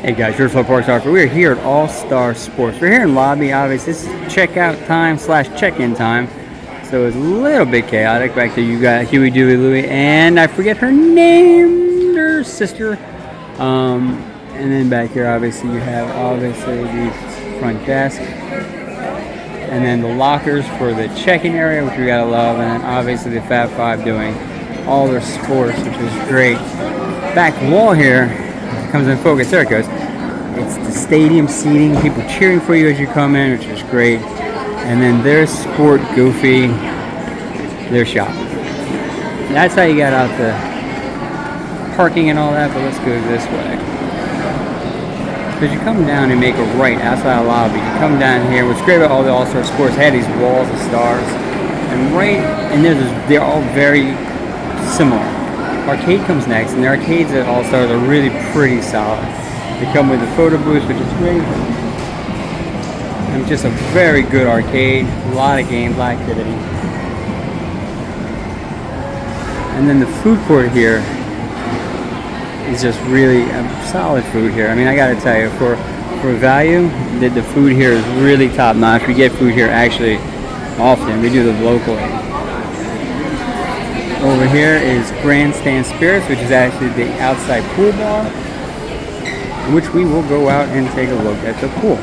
Hey guys, your Flow Parks Offer. We're here at All Star Sports. We're here in lobby, obviously. This is checkout time / check-in time. So it's a little bit chaotic. Back there you got Huey, Dewey, Louie, and I forget her name, her sister. And then back here, obviously, you have the front desk. And then the lockers for the check-in area, which we gotta love. And then obviously the Fab Five doing all their sports, which is great. Back wall here comes in focus. There it goes. It's the stadium seating, people cheering for you as you come in, which is great. And then there's Sport Goofy, their shop. And that's how you got out the parking and all that, but let's go this way. Because you come down and make a right outside the lobby. You come down here. What's great about all the All-Star Sports, they had these walls of stars. And they're all very similar. Arcade comes next, and the arcades at All Stars are really pretty solid. They come with the photo booth, which is great. And just a very good arcade, a lot of games, a lot of activity. And then the food court here is just really solid food here. I mean, I gotta tell you, for value, the food here is really top notch. We get food here actually often. We do them locally. Over here is Grandstand Spirits, which is actually the outside pool bar, which we will go out and take a look at the pool.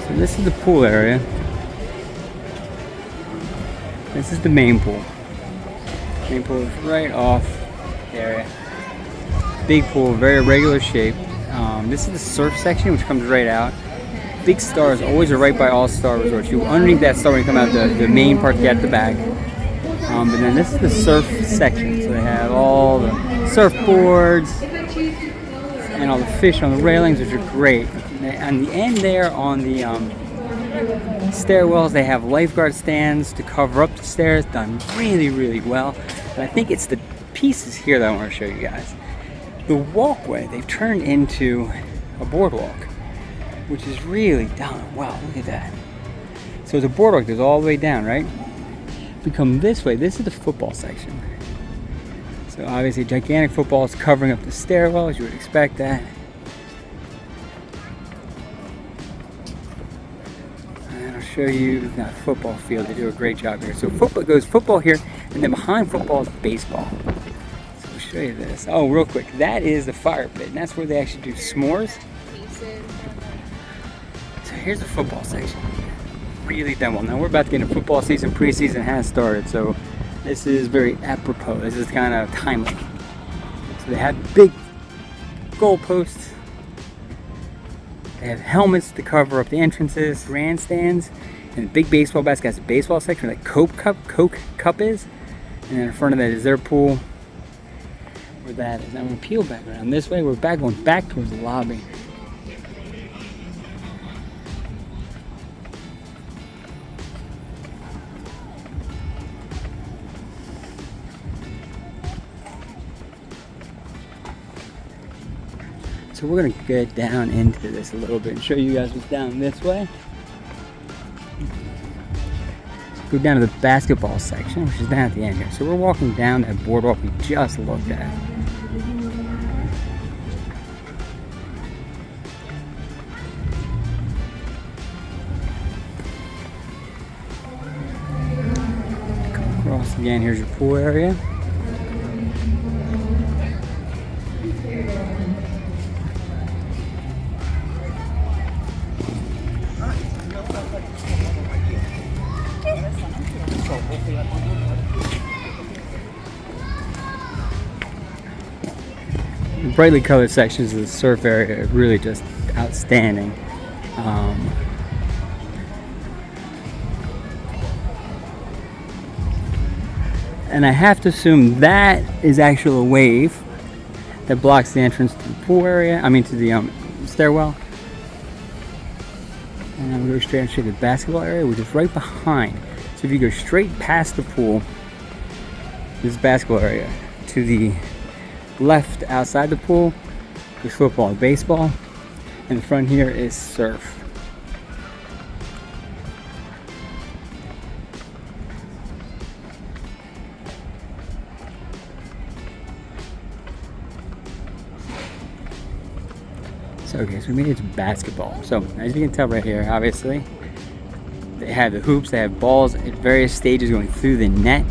So this is the pool area. This is the main pool. The main pool is right off the area. Big pool, very regular shape. This is the surf section, which comes right out. Big stars always are right by All Star Resorts. You underneath that star when you come out the main part to get at the back. But then this is the surf section. So they have all the surfboards and all the fish on the railings, which are great. On the end there, on the stairwells, they have lifeguard stands to cover up the stairs. Done really, really well. And I think it's the pieces here that I want to show you guys. The walkway they've turned into a boardwalk, which is really done well. Look at that. So the boardwalk goes all the way down, right? We come this way. This is the football section. So obviously gigantic footballs covering up the stairwell, as you would expect that. And I'll show you the football field. They do a great job here. So football here, and then behind football is baseball. So I'll show you this. Oh, real quick. That is the fire pit, and that's where they actually do s'mores. So here's the football section. Really done well. Now we're about to get into football season. Preseason has started, so this is very apropos. This is kind of timely. So they have big goalposts. They have helmets to cover up the entrances, grandstands, and the big baseball bats. Got the baseball section where the Coke Cup is, and then in front of that is their pool. Where that is. Now I'm gonna peel back around this way. We're going back towards the lobby. So we're going to get down into this a little bit and show you guys what's down this way. Go down to the basketball section, which is down at the end here. So we're walking down that boardwalk we just looked at. Come across again, here's your pool area. The brightly colored sections of the surf area are really just outstanding. And I have to assume that is actually a wave that blocks the entrance to the pool area. I mean to the stairwell. And I'm going to go straight and show you the basketball area, which is right behind. So if you go straight past the pool, this basketball area, to the left outside the pool is football and baseball, and the front here is surf. So okay, so we made it to basketball. So as you can tell right here, obviously, they have the hoops, they have balls at various stages going through the net.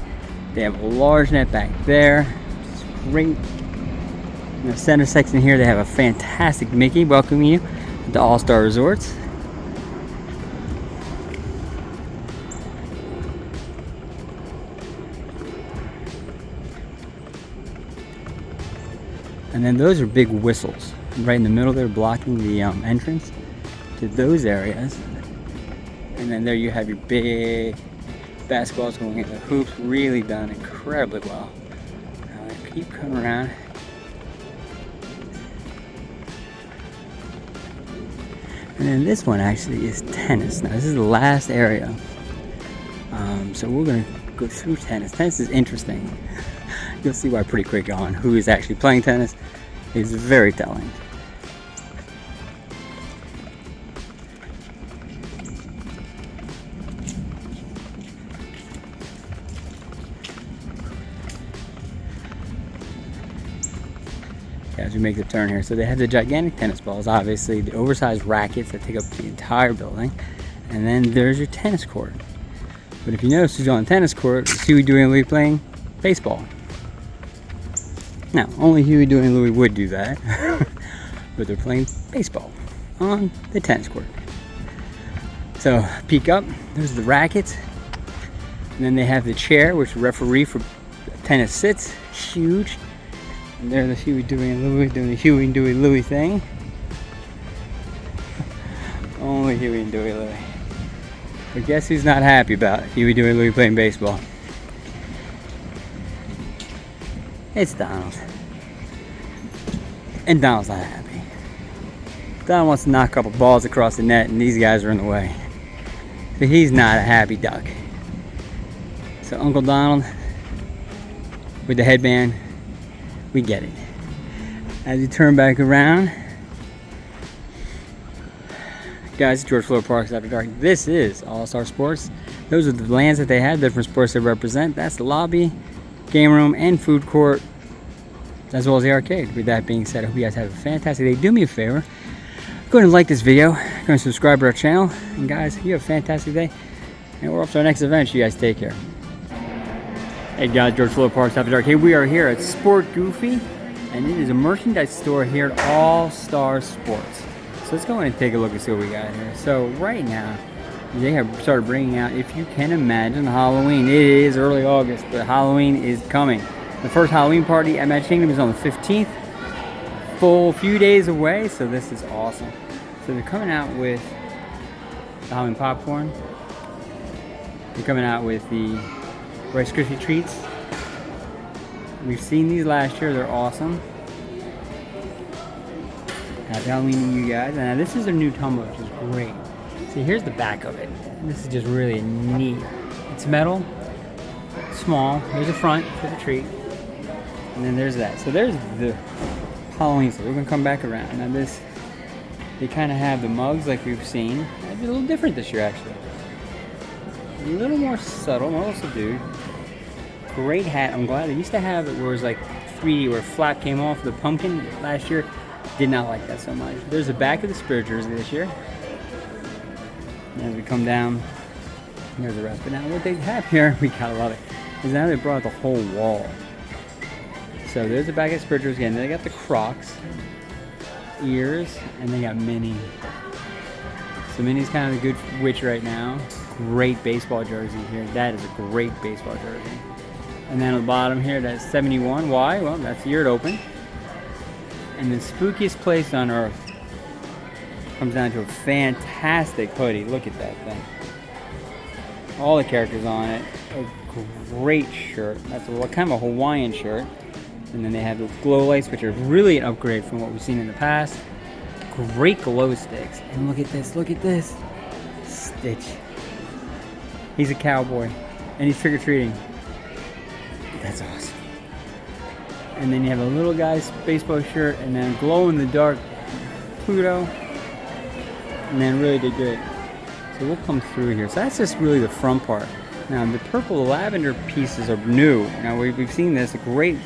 They have a large net back there, which is great. In the center section here, they have a fantastic Mickey welcoming you to All-Star Resorts. And then those are big whistles. Right in the middle there, blocking the entrance to those areas. And then there you have your big basketballs going in. The hoops really done incredibly well. Now I keep coming around. And then this one actually is tennis. Now this is the last area. So we're gonna go through tennis. Tennis is interesting. You'll see why pretty quick on who is actually playing tennis. It's very telling. As we make the turn here, so they have the gigantic tennis balls, obviously the oversized rackets that take up the entire building, and then there's your tennis court. But if you notice who's on the tennis court, it's Huey, Dewey, and Louie playing baseball. Now, only Huey, Dewey, and Louie would do that, but they're playing baseball on the tennis court. So peek up, there's the rackets, and then they have the chair, which the referee for tennis sits, huge. And there's the Huey, Dewey, and Louie doing the Huey and Dewey Louie thing. Only Huey and Dewey Louie. But guess who's not happy about Huey, Dewey, Louie playing baseball? It's Donald. And Donald's not happy. Donald wants to knock a couple balls across the net and these guys are in the way. So he's not a happy duck. So Uncle Donald with the headband, we get it. As you turn back around, guys, George Floyd Parks After Dark. This is All-Star Sports. Those are the lands that they have, different sports they represent. That's the lobby, game room, and food court, as well as the arcade. With that being said, I hope you guys have a fantastic day. Do me a favor, go ahead and like this video, go ahead and subscribe to our channel, and guys, you have a fantastic day, and we're off to our next event. You guys take care. Hey guys, George Floyd Parks After Dark. Hey, we are here at Sport Goofy, and it is a merchandise store here at All-Star Sports. So let's go in and take a look and see what we got here. So right now, they have started bringing out, if you can imagine, Halloween. It is early August, but Halloween is coming. The first Halloween party at Magic Kingdom is on the 15th. Full few days away, so this is awesome. So they're coming out with the Halloween popcorn. They're coming out with the Rice Krispie treats. We've seen these last year, they're awesome. Happy Halloween to you guys. And now this is their new tumbler, which is great. See, here's the back of it. This is just really neat. It's metal, small. There's a front for the treat. And then there's that. So there's the Halloween stuff. We're gonna come back around. Now this, they kind of have the mugs like we've seen. It's a little different this year actually. A little more subtle, more subdued. Great hat. I'm glad they used to have it where it was like 3D where flap came off the pumpkin last year. Did not like that so much. There's the back of the Spirit jersey this year. And as we come down, there's the rest. But now what they have here, we gotta love it, is now they brought the whole wall. So there's the back of the Spirit jersey again. Then they got the Crocs, ears, and they got Minnie. So Minnie's kind of the good witch right now. Great baseball jersey here. That is a great baseball jersey. And then on the bottom here, that's 71. Why? Well, that's the year it opened. And the spookiest place on earth comes down to a fantastic hoodie. Look at that thing. All the characters on it. A great shirt. That's kind of a Hawaiian shirt. And then they have the glow lights, which are really an upgrade from what we've seen in the past. Great glow sticks. And look at this. Look at this. Stitch. He's a cowboy. And he's trick-or-treating. That's awesome. And then you have a little guy's baseball shirt, and then glow-in-the-dark Pluto, and then really did good. So we'll come through here. So that's just really the front part. Now the purple lavender pieces are new. Now we've seen this, a great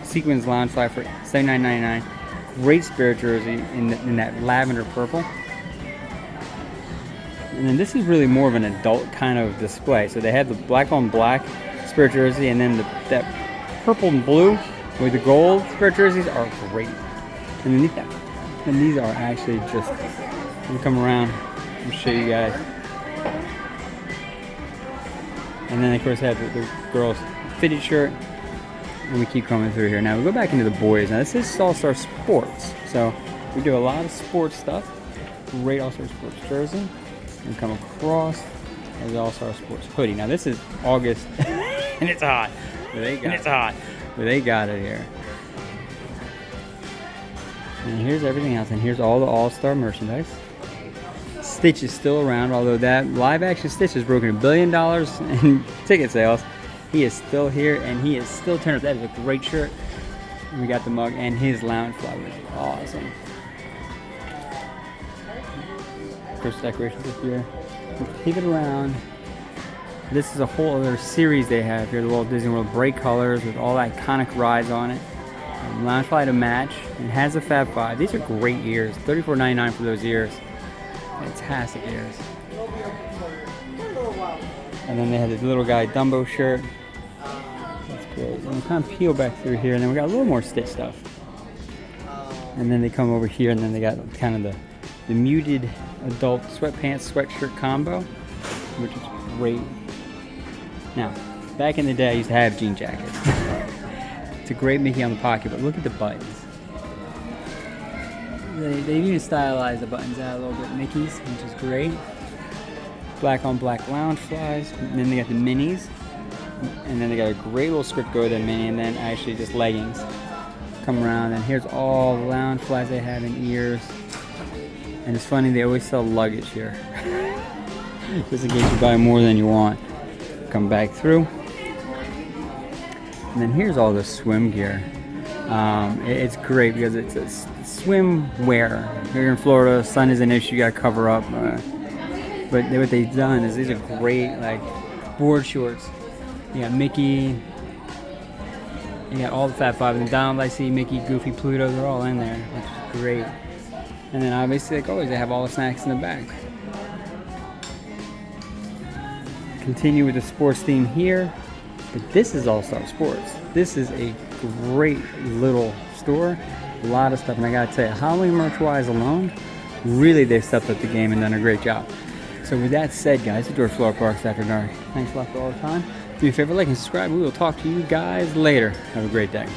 sequins lounge fly for $79.99. great Spirit jersey in that lavender purple. And then this is really more of an adult kind of display. So they had the black on black Spirit jersey, and then that purple and blue with the gold Spirit jerseys are great. And these are actually just, let me come around and show you guys. And then of course I have the girls fitted shirt, and we keep coming through here. Now we go back into the boys. Now this is All-Star Sports, so we do a lot of sports stuff. Great All-Star Sports jersey. And come across as the All-Star Sports hoodie. Now this is August and it's hot. But they got it here. And here's everything else, and here's all the All-Star merchandise. Stitch is still around, although that live action Stitch has broken $1 billion in ticket sales. He is still here, and he is still turning up. That is a great shirt. And we got the mug and his lounge flag, which is awesome. First decoration this year. Keep it around. This is a whole other series they have here, the Walt Disney World Bright Colors with all iconic rides on it. Lounge fly to match, and has a Fab 5. These are great ears. $34.99 for those ears. Fantastic ears. And then they had the little guy Dumbo shirt. That's great. And we kind of peel back through here, and then we got a little more Stitch stuff. And then they come over here, and then they got kind of the muted adult sweatpants sweatshirt combo, which is great. Now, back in the day, I used to have jean jackets. It's a great Mickey on the pocket, but look at the buttons. They even stylized the buttons out a little bit, Mickey's, which is great. Black on black lounge flies, and then they got the minis, and then they got a great little script go with the mini, and then actually just leggings. Come around, and here's all the lounge flies they have in ears. And it's funny, they always sell luggage here. Just in case you buy more than you want. Come back through. And then here's all the swim gear. It's great because it's a swimwear. If you're in Florida, sun is an issue, you gotta cover up. But what they've done is these are great, like, board shorts. You got Mickey, you got all the Fab Five, and Donald, I see Mickey, Goofy, Pluto, they're all in there, which is great. And then obviously, like always, they have all the snacks in the back. Continue with the sports theme here. But this is All-Star Sports. This is a great little store. A lot of stuff. And I gotta tell you, Halloween merch-wise alone, really they've stepped up the game and done a great job. So with that said, guys, it's George Florida Parks After Dark. Thanks a lot for all the time. Do me a favor, like and subscribe. We will talk to you guys later. Have a great day.